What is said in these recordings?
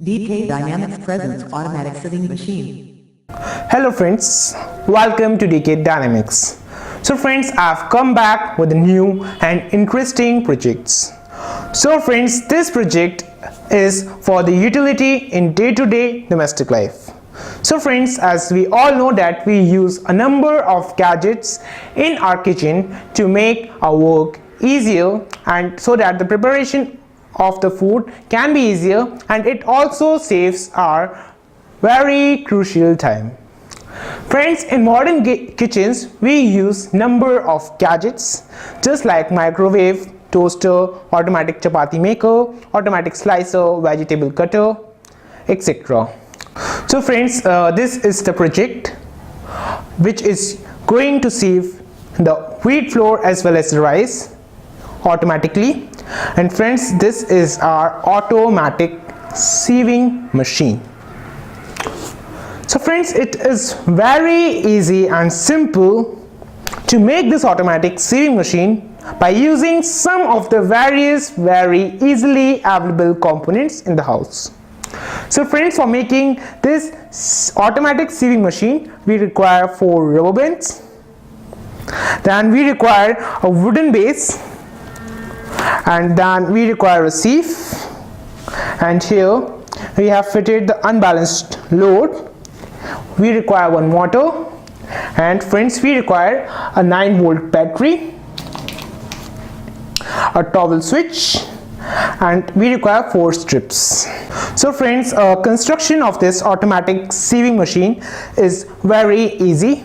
dkdynamics presents automatic sieving machine. Hello friends, welcome to dkdynamics. So friends, I've come back with a new and interesting projects. So friends, this project is for the utility in day-to-day domestic life. So friends, as we all know that we use a number of gadgets in our kitchen to make our work easier and so that the preparation of the food can be easier, and it also saves our very crucial time. Friends, in modern kitchens we use number of gadgets just like microwave, toaster, automatic chapati maker, automatic slicer, vegetable cutter, etc. So friends, this is the project which is going to sieve the wheat flour as well as the rice automatically. And friends, this is our automatic sieving machine. So friends, it is very easy and simple to make this automatic sieving machine by using some of the various very easily available components in the house. So friends, for making this automatic sieving machine we require 4 rubber bands, then we require a wooden base, and then we require a sieve, and here we have fitted the unbalanced load. We require one motor, and friends, we require a 9-volt battery, a toggle switch, and we require 4 strips. So friends, construction of this automatic sieving machine is very easy.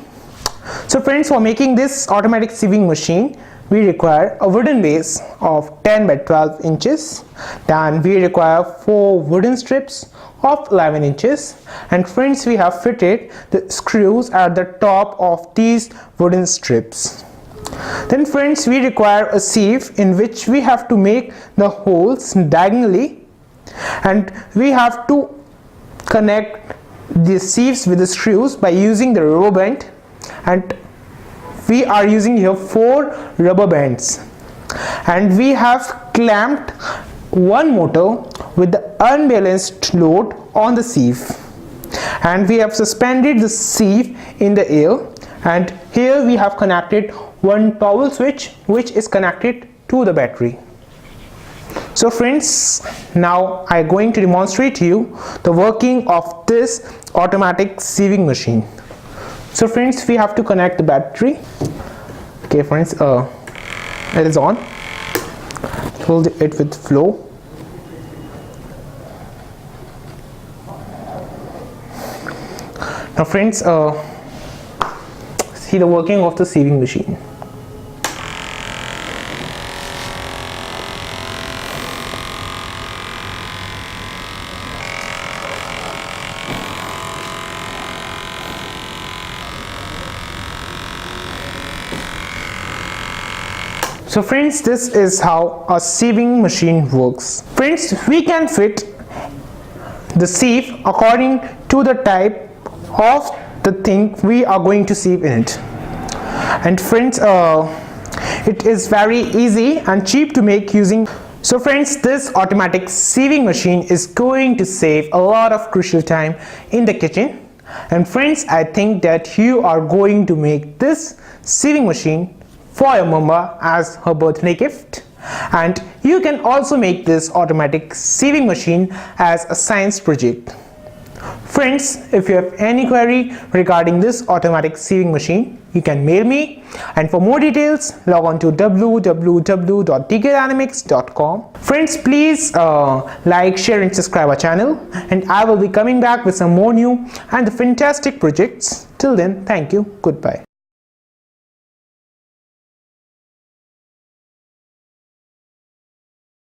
So friends, for making this automatic sieving machine we require a wooden base of 10 by 12 inches, then we require 4 wooden strips of 11 inches, and friends, we have fitted the screws at the top of these wooden strips. Then friends, we require a sieve in which we have to make the holes diagonally, and we have to connect the sieves with the screws by using the rubber band, and we are using here 4 rubber bands, and we have clamped one motor with the unbalanced load on the sieve, and we have suspended the sieve in the air, and here we have connected one toggle switch which is connected to the battery. So friends, now I am going to demonstrate to you the working of this automatic sieving machine. So friends, we have to connect the battery. Okay friends, it is on. Hold it with flow. Now friends, see the working of the sieving machine. So friends, this is how a sieving machine works. Friends, we can fit the sieve according to the type of the thing we are going to sieve in it. And friends, it is very easy and cheap to make using. So friends, this automatic sieving machine is going to save a lot of crucial time in the kitchen. And friends, I think that you are going to make this sieving machine for your mama as her birthday gift, and you can also make this automatic sieving machine as a science project. Friends, if you have any query regarding this automatic sieving machine, you can mail me, and for more details log on to www.dkdynamics.com. Friends, please like, share and subscribe our channel, and I will be coming back with some more new and fantastic projects. Till then, thank you, goodbye.